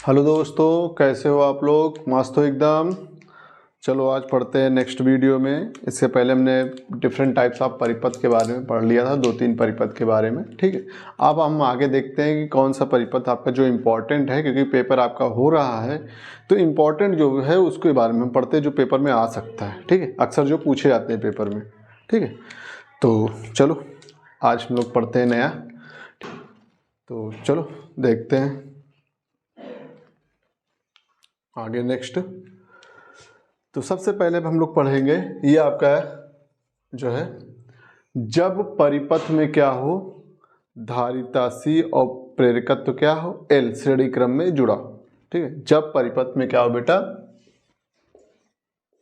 Hello दोस्तों, कैसे हो आप लोग? मस्त हो एकदम। चलो आज पढ़ते हैं नेक्स्ट वीडियो में। इससे पहले हमने डिफरेंट टाइप्स ऑफ परिपथ के बारे में पढ़ लिया था, 2-3 परिपथ के बारे में। ठीक है, अब हम आगे देखते हैं कि कौन सा परिपथ आपका जो इम्पोर्टेंट है, क्योंकि पेपर आपका हो रहा है तो इम्पोर्टेंट जो है उसके बारे में हम पढ़ते हैं, जो पेपर में आ सकता है। ठीक है, अक्सर जो पूछे जाते हैं पेपर में। ठीक है, तो चलो आज हम लोग पढ़ते हैं नया। तो चलो देखते हैं आगे नेक्स्ट। तो सबसे पहले हम लोग पढ़ेंगे, ये आपका जो है, जब परिपथ में क्या हो, धारिता C और प्रेरकत्व क्या हो L श्रेणी क्रम में जुड़ा। ठीक है, जब परिपथ में क्या हो बेटा,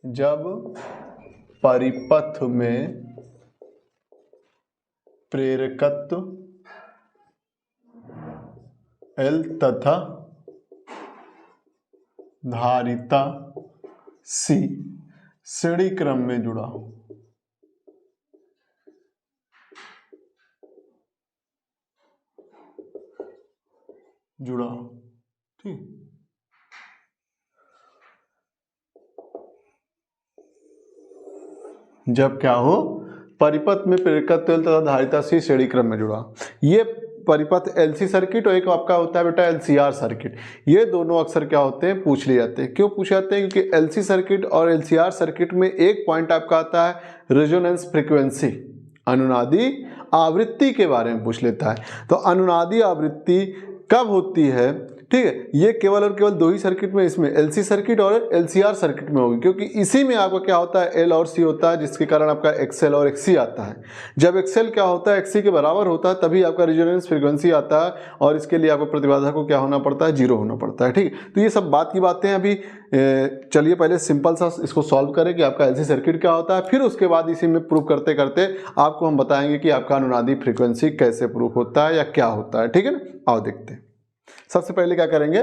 जब परिपथ में प्रेरकत्व L तथा धारिता C श्रेणी क्रम में जुड़ा हो। ठीक, जब क्या हो, परिपथ में प्रेरकत्व L तथा धारिता C श्रेणी क्रम में जुड़ा। ये परिपथ LC सर्किट और एक आपका होता है बेटा LCR सर्किट। ये दोनों अक्सर क्या होते हैं, पूछ लिए जाते हैं। क्यों पूछे जाते हैं? क्योंकि LC सर्किट और LCR सर्किट में एक पॉइंट आपका आता है रेजोनेंस फ्रीक्वेंसी, अनुनादी आवृत्ति के बारे में पूछ लेता है। तो अनुनादी आवृत्ति कब होती है? ठीक है, ये केवल और केवल दो ही सर्किट में, इसमें LC सर्किट और LCR सर्किट में होगी, क्योंकि इसी में आपका क्या होता है, L और C होता है, जिसके कारण आपका XL और XC आता है। जब XL क्या होता है, XC के बराबर होता है, तभी आपका रेजोनेंस फ्रीक्वेंसी आता है, और इसके लिए आपको प्रतिबाधा को क्या होना पड़ता है, 0 होना पड़ता है। ठीक है, तो ये सब बात की बातें हैं। अभी चलिए पहले सिंपल सा इसको सॉल्व करें कि आपका LC सर्किट क्या होता है, फिर उसके बाद इसी में प्रूव करते करते आपको हम बताएंगे कि आपका अनुनादी फ्रीक्वेंसी कैसे प्रूव होता है या क्या होता है। ठीक है ना, आओ देखते हैं। सबसे पहले क्या करेंगे,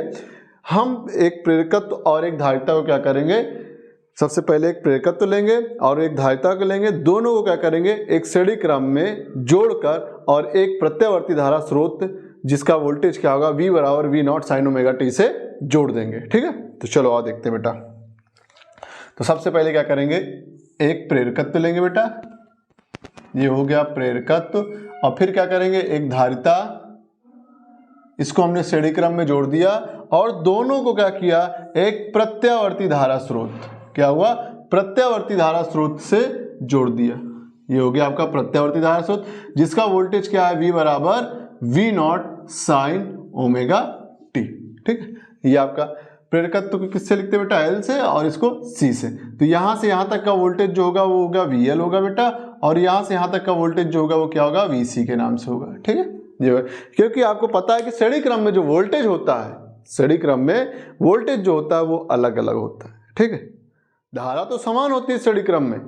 हम एक प्रेरकत्व और एक धारिता को क्या करेंगे, सबसे पहले एक प्रेरकत्व लेंगे और एक धारिता को लेंगे, दोनों को क्या करेंगे, एक श्रेणी क्रम में जोड़कर और एक प्रत्यावर्ती धारा स्रोत जिसका वोल्टेज क्या होगा, V बराबर V0 sin ओमेगा t से जोड़ देंगे। ठीक है, तो चलो आओ देखते हैं बेटा। तो सबसे पहले क्या करेंगे, एक प्रेरकत्व लेंगे बेटा, ये हो गया प्रेरकत्व, और फिर क्या करेंगे, एक धारिता, इसको हमने श्रेणी क्रम में जोड़ दिया, और दोनों को क्या किया, एक प्रत्यावर्ती धारा स्रोत, क्या हुआ, प्रत्यावर्ती धारा स्रोत से जोड़ दिया। ये हो गया आपका प्रत्यावर्ती धारा स्रोत, जिसका वोल्टेज क्या है, V बराबर V0 sin ओमेगा t। ठीक है, ये आपका प्रेरकत्व को किससे लिखते हैं बेटा, L से, और इसको C से। तो यहां से यहां तक का वोल्टेज जो होगा वो होगा VL होगा बेटा, और यहां से यहां तक का वोल्टेज जो होगा वो क्या होगा, VC के नाम से होगा। ठीक है, क्योंकि आपको पता है कि श्रेणी क्रम में जो वोल्टेज होता है, श्रेणी क्रम में वोल्टेज जो होता है वो अलग अलग होता है। ठीक है, धारा तो समान होती है श्रेणी क्रम में,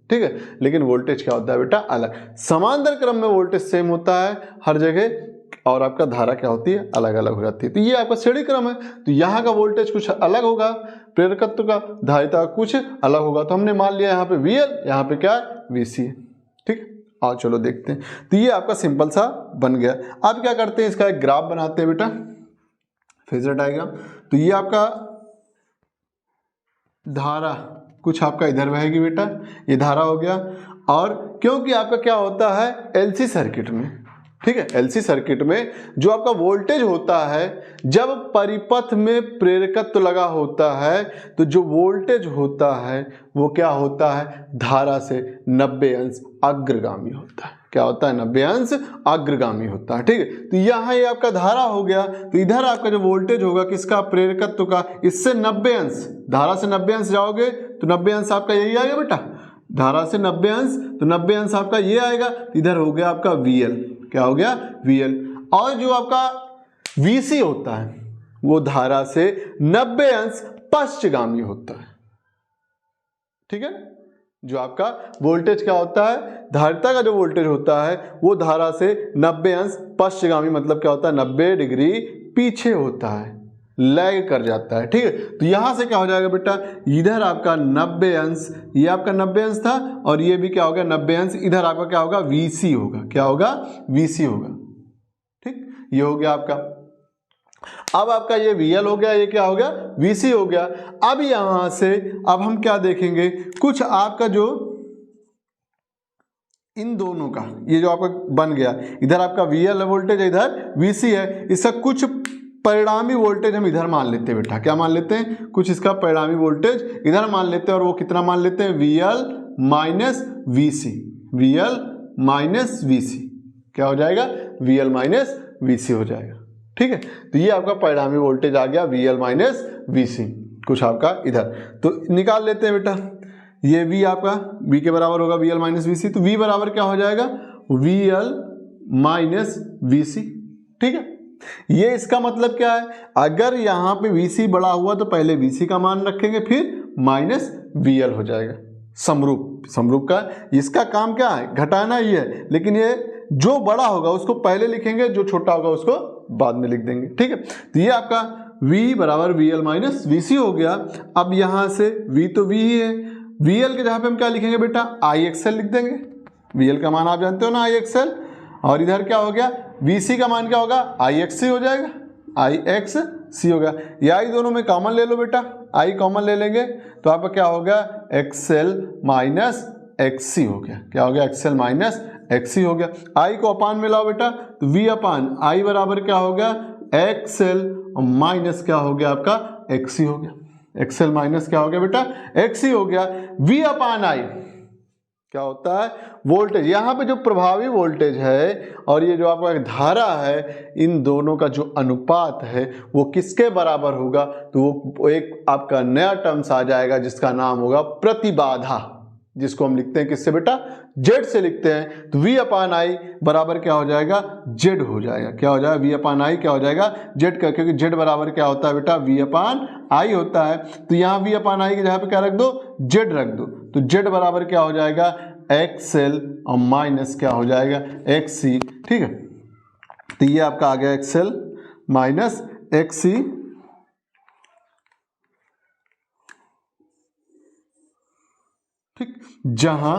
ठीक है, लेकिन वोल्टेज क्या होता है बेटा, अलग। समांतर क्रम में वोल्टेज सेम होता है हर जगह, और आपका धारा क्या होती है, अलग अलग हो जाती है। तो ये आपका श्रेणी क्रम है, तो यहाँ का वोल्टेज कुछ अलग होगा, प्रेरकत्व का, धारिता का कुछ अलग होगा। तो हमने मान लिया यहाँ पे VL, यहाँ पे क्या है, VC है। ठीक, आओ चलो देखते हैं। तो ये आपका सिंपल सा बन गया। अब क्या करते हैं, इसका एक ग्राफ बनाते हैं बेटा, फेजर डायग्राम। तो ये आपका धारा कुछ आपका इधर बहेगी बेटा, ये धारा हो गया। और क्योंकि आपका क्या होता है, LC सर्किट में, ठीक है, LC सर्किट में जो आपका वोल्टेज होता है, जब परिपथ में प्रेरकत्व लगा होता है तो जो वोल्टेज होता है वो क्या होता है, धारा से 90 अंश अग्रगामी होता है। क्या होता है, 90 अंश अग्रगामी होता है। ठीक है, तो यहाँ ये आपका धारा हो गया, तो इधर आपका जो वोल्टेज होगा किसका, प्रेरकत्व का, इससे 90 अंश, धारा से 90 अंश जाओगे तो 90 अंश आपका यही आएगा बेटा, धारा से 90 अंश, तो 90 अंश आपका ये आएगा। इधर हो गया आपका VL, क्या हो गया, VL। और जो आपका VC होता है वो धारा से 90 अंश पश्चगामी होता है। ठीक है, जो आपका वोल्टेज क्या होता है, धारिता का जो वोल्टेज होता है वो धारा से 90 अंश पश्चगामी, मतलब क्या होता है, 90 डिग्री पीछे होता है, लैग कर जाता है। ठीक है, तो यहां से क्या हो जाएगा बेटा, इधर आपका 90 अंश, ये आपका 90 अंश था, और ये भी क्या होगा 90 अंश, इधर आपका क्या होगा, VC होगा, क्या होगा, VC होगा। ठीक, ये हो गया आपका। अब आपका ये VL हो गया, ये क्या हो गया VC हो गया। अब यहां से अब हम क्या देखेंगे, कुछ आपका जो इन दोनों का ये जो आपका बन गया, इधर आपका VL वोल्टेज है, इधर VC है, इसका कुछ परिणामी वोल्टेज हम इधर मान लेते हैं बेटा। क्या मान लेते हैं, कुछ इसका परिणामी वोल्टेज इधर मान लेते हैं, और वो कितना मान लेते हैं, VL minus VC। VL minus VC क्या हो जाएगा, VL माइनस VC हो जाएगा। ठीक है, तो ये आपका परिणामी वोल्टेज आ गया VL माइनस VC, कुछ आपका इधर। तो निकाल लेते हैं बेटा, ये V आपका V के बराबर होगा VL माइनस VC, तो V बराबर क्या हो जाएगा, VL माइनस VC। ठीक है, ये इसका मतलब क्या है, अगर यहाँ पे VC बड़ा हुआ तो पहले VC का मान रखेंगे, फिर माइनस VL हो जाएगा। समरूप का इसका काम क्या है, घटाना ही है, लेकिन ये जो बड़ा होगा उसको पहले लिखेंगे, जो छोटा होगा उसको बाद में लिख देंगे। ठीक है, तो ये आपका V बराबर VL माइनस VC हो गया। अब यहां से V तो V ही है, VL के जगह पे हम क्या लिखेंगे बेटा, IXL लिख देंगे। VL का मान आप जानते हो ना, IXL। और इधर क्या हो गया, VC का मान क्या होगा, IXC हो जाएगा, IXC हो गया। या I दोनों में कॉमन ले लो बेटा, I कॉमन ले लेंगे तो आपका क्या हो गया, XL माइनस XC हो गया। क्या हो गया, XL माइनस XC हो गया। I को अपान में लाओ बेटा, तो V अपान I बराबर क्या हो गया, XL माइनस क्या हो गया आपका XC हो गया। XL माइनस क्या हो गया बेटा, XC हो गया। V अपान I क्या होता है, वोल्टेज। यहाँ पे जो प्रभावी वोल्टेज है और ये जो आपका धारा है, इन दोनों का जो अनुपात है वो किसके बराबर होगा, तो वो एक आपका नया टर्म्स आ जाएगा जिसका नाम होगा प्रतिबाधा, जिसको हम लिखते हैं किससे बेटा, Z से लिखते हैं। तो V अपान I बराबर क्या हो जाएगा, Z हो जाएगा। क्या हो जाएगा, V अपान I क्या हो जाएगा, Z का, क्योंकि Z बराबर क्या होता है बेटा, V अपान I होता है। तो यहाँ V अपान I की जगह पे क्या रख दो, Z रख दो, तो Z बराबर क्या हो जाएगा, XL और माइनस क्या हो जाएगा, XC। ठीक है, तो ये आपका आ गया XL माइनस XC। ठीक, जहां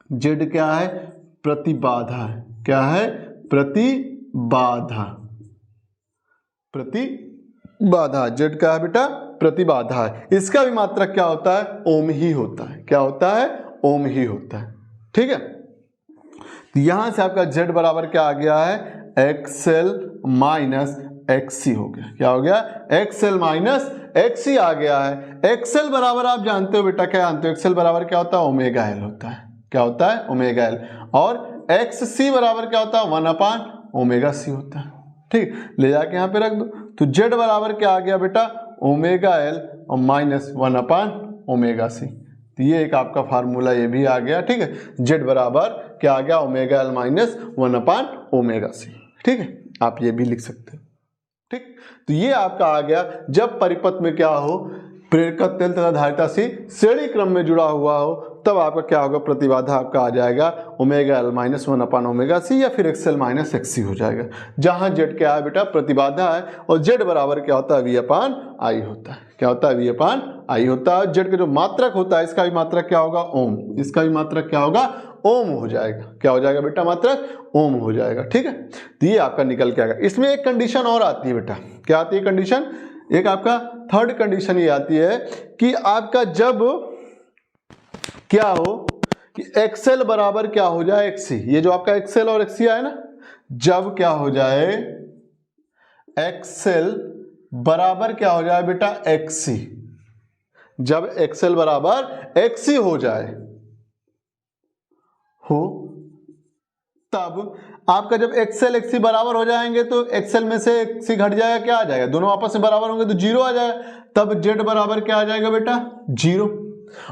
Z क्या है, प्रतिबाधा है। क्या है, प्रतिबाधा। प्रतिबाधा Z का है बेटा, प्रतिबाधा है। इसका भी मात्रक क्या होता है, ओम ही होता है। क्या होता है, ओम ही होता है। ठीक है, तो यहां से आपका Z बराबर क्या आ गया है, XL माइनस XC हो गया। क्या हो गया, XL माइनस XC आ गया है। XL बराबर आप जानते हो बेटा, क्या जानते हो, XL बराबर क्या होता है, ओमेगा L होता है। क्या होता है, ओमेगा L। और XC बराबर क्या होता है, 1 अपान ओमेगा C होता है। ठीक, ले जाके यहाँ पे रख दो, तो Z बराबर क्या आ गया बेटा, ओमेगा L और माइनस 1 अपान ओमेगा C। तो ये एक आपका फार्मूला ये भी आ गया। ठीक है, Z बराबर क्या आ गया, omega L minus 1 upon omega C। ठीक है, आप ये भी लिख सकते हो। ठीक, तो ये आपका आ गया, जब परिपथ में क्या हो, प्रेरकत्व तेल तथा धारिता सी श्रेणी क्रम में जुड़ा हुआ हो, तब आपका क्या होगा, प्रतिबाधा आपका आ जाएगा omega L minus 1 upon omega C, या फिर XL माइनस XC हो जाएगा। जहां Z क्या है बेटा, प्रतिबाधा है, और Z बराबर क्या होता है, V अपान I होता है। क्या होता है, V अपान I होता है। Z का जो मात्रक होता है, इसका भी मात्रक क्या होगा, ओम। इसका भी मात्रक क्या होगा, ओम हो जाएगा। क्या हो जाएगा बेटा, मात्रक ओम हो जाएगा। ठीक है, तो ये आपका निकल के आएगा। इसमें एक कंडीशन और आती है बेटा, क्या आती है कंडीशन, एक आपका थर्ड कंडीशन ये आती है कि आपका जब क्या हो कि XL बराबर क्या हो जाए, XC। ये जो आपका XL और XC आए ना, जब क्या हो जाए, XL बराबर क्या हो जाए बेटा, XC। जब XL बराबर XC हो जाए, हो तब आपका जब XL XC बराबर हो जाएंगे तो XL में से XC घट जाएगा, क्या आ जाएगा, दोनों आपस में बराबर होंगे तो 0 आ जाएगा। तब Z बराबर क्या आ जाएगा बेटा, 0।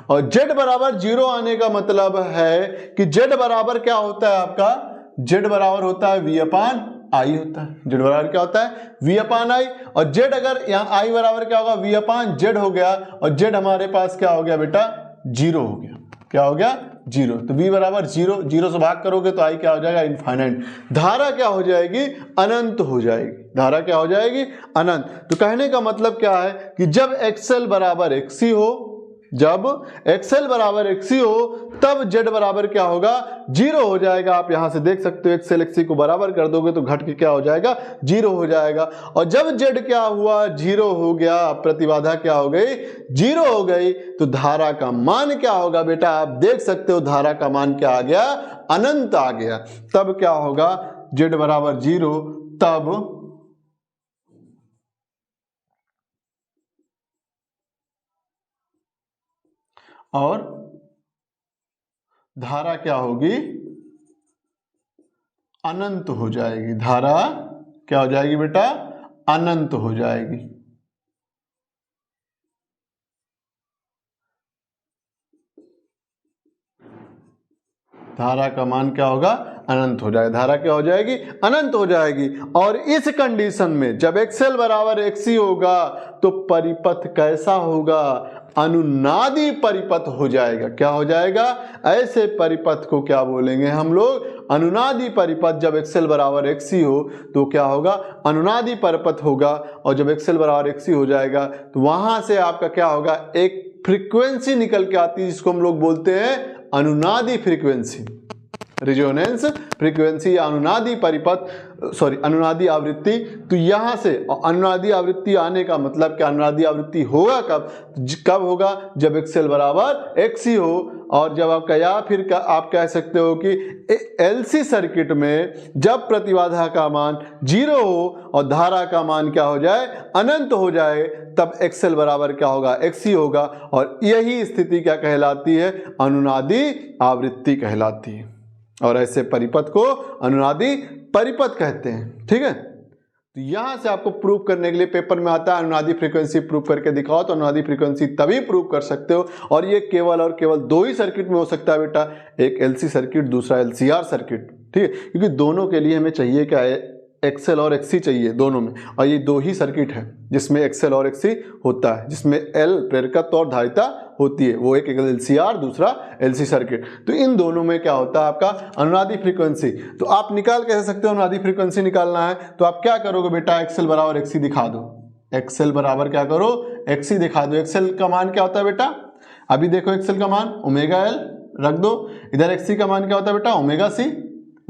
और Z बराबर 0 आने का मतलब है कि Z बराबर क्या होता है आपका, Z बराबर होता है V अपान I होता है। Z बराबर क्या होता है, V अपान I। और Z अगर यहाँ I बराबर क्या होगा, V अपान Z हो गया, और Z हमारे पास क्या हो गया बेटा, 0 हो गया। क्या हो गया, 0। तो V बराबर 0, 0 से भाग करोगे तो I क्या हो जाएगा, इनफाइनाइट। धारा क्या हो जाएगी, अनंत हो जाएगी। धारा क्या हो जाएगी, अनंत। तो कहने का मतलब क्या है कि जब XL बराबर XC हो, जब XL बराबर XC हो तब Z बराबर क्या होगा, 0 हो जाएगा। आप यहां से देख सकते हो XL XC को बराबर कर दोगे तो घट के क्या हो जाएगा, 0 हो जाएगा। और जब Z क्या हुआ, 0 हो गया, प्रतिबाधा क्या हो गई, 0 हो गई, तो धारा का मान क्या होगा बेटा, आप देख सकते हो धारा का मान क्या आ गया, अनंत आ गया। तब क्या होगा, Z बराबर 0, तब और धारा क्या होगी, अनंत हो जाएगी। धारा क्या हो जाएगी बेटा, अनंत हो जाएगी। धारा का मान क्या होगा, अनंत हो जाएगा। धारा क्या हो जाएगी, अनंत हो जाएगी। और इस कंडीशन में जब XL बराबर XC होगा तो परिपथ कैसा होगा, अनुनादी परिपथ हो जाएगा। क्या हो जाएगा, ऐसे परिपथ को क्या बोलेंगे हम लोग, अनुनादी परिपथ। जब XL बराबर XC हो तो क्या होगा, अनुनादी परिपथ होगा। और जब XL बराबर XC हो जाएगा तो वहां से आपका क्या होगा, एक फ्रीक्वेंसी निकल के आती है जिसको हम लोग बोलते हैं अनुनादी फ्रीक्वेंसी, रेजोनेंस फ्रीक्वेंसी या अनुनादी परिपथ, सॉरी अनुनादी आवृत्ति। तो यहां से अनुनादी आवृत्ति आने का मतलब क्या, अनुनादी आवृत्ति होगा कब होगा, जब XL बराबर XC हो। और जब आपका, या फिर आप कह सकते हो कि LC सर्किट में जब प्रतिबाधा का मान 0 हो और धारा का मान क्या हो जाए, अनंत हो जाए, तब XL बराबर क्या होगा, XC होगा। और यही स्थिति क्या कहलाती है, अनुनादी आवृत्ति कहलाती है। और ऐसे परिपथ को अनुनादी परिपथ कहते हैं। ठीक है, तो यहां से आपको प्रूव करने के लिए पेपर में आता है अनुनादी फ्रीक्वेंसी प्रूव करके दिखाओ, तो अनुनादी फ्रीक्वेंसी तभी प्रूव कर सकते हो। और ये केवल और केवल 2 ही सर्किट में हो सकता है बेटा, एक LC सर्किट, दूसरा LCR सर्किट। ठीक है, क्योंकि दोनों के लिए हमें चाहिए क्या है, XL और XC चाहिए दोनों में। और ये 2 ही सर्किट है जिसमें XL और XC होता है, जिसमें L प्रेरकत्व और धारिता होती है, वो एक LCR, दूसरा LC सर्किट। तो इन दोनों में क्या होता है आपका अनुनादी फ्रीक्वेंसी। तो आप निकाल कैसे सकते हो, अनुनादी फ्रीक्वेंसी निकालना है तो आप क्या करोगे बेटा, XL बराबर XC दिखा दो। XL बराबर क्या करो, XC दिखा दो। XL का मान क्या होता है बेटा, अभी देखो XL का मान ओमेगा L रख दो, इधर XC का मान क्या होता है बेटा, ओमेगा C,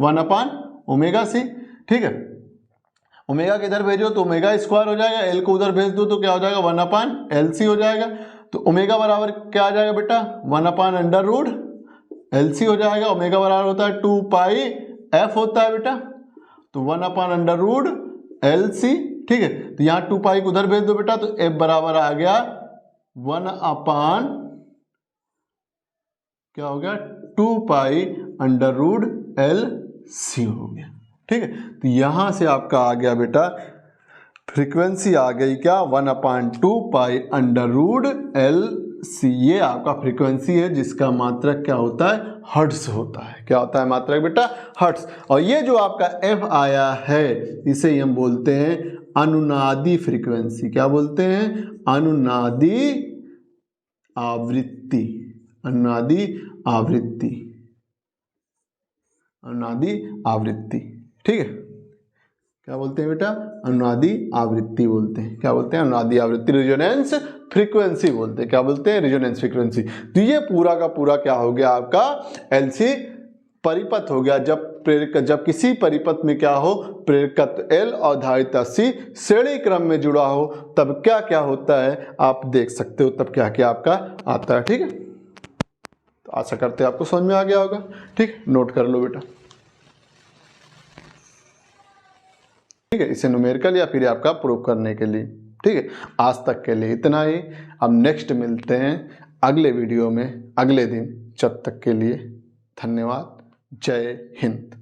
1/ओमेगा C। ठीक है, ओमेगा के इधर भेजो तो ओमेगा स्क्वायर हो जाएगा, L को उधर भेज दो तो क्या हो जाएगा, 1/LC हो जाएगा। तो ओमेगा बराबर क्या आ जाएगा बेटा, 1/√LC हो जाएगा। ओमेगा बराबर होता है 2πf होता है बेटा, तो 1/√LC। ठीक है, तो यहाँ 2π को उधर भेज दो बेटा, तो f बराबर आ गया 1/, क्या हो गया, 2π√LC हो गया। ठीक है, तो यहां से आपका आ गया बेटा फ्रीक्वेंसी आ गई क्या, 1/2π√LC। ये आपका फ्रीक्वेंसी है जिसका मात्रक क्या होता है, हर्ट्ज होता है। क्या होता है मात्रक बेटा, हर्ट्ज। और ये जो आपका f आया है इसे हम बोलते हैं अनुनादी फ्रीक्वेंसी। क्या बोलते हैं, अनुनादी आवृत्ति, अनुनादी आवृत्ति, अनुनादी आवृत्ति। ठीक है, क्या बोलते हैं बेटा, अनुनादी आवृत्ति बोलते हैं। क्या बोलते हैं, अनुनादी आवृत्ति, रेजोनेंस फ्रीक्वेंसी बोलते हैं। क्या बोलते हैं, रेजोनेंस फ्रीक्वेंसी। तो ये पूरा का पूरा क्या हो गया आपका LC परिपथ हो गया। जब किसी परिपथ में क्या हो, प्रेरकत्व L और धारिता C श्रेणी क्रम में जुड़ा हो, तब क्या क्या होता है आप देख सकते हो, तब क्या क्या आपका आता है। ठीक है, तो आशा करते हैं आपको समझ में आ गया होगा। ठीक, नोट कर लो बेटा। ठीक है, इसे न्यूमेरिकल या फिर आपका प्रूव करने के लिए। ठीक है, आज तक के लिए इतना ही। अब नेक्स्ट मिलते हैं अगले वीडियो में अगले दिन। जब तक के लिए धन्यवाद, जय हिंद।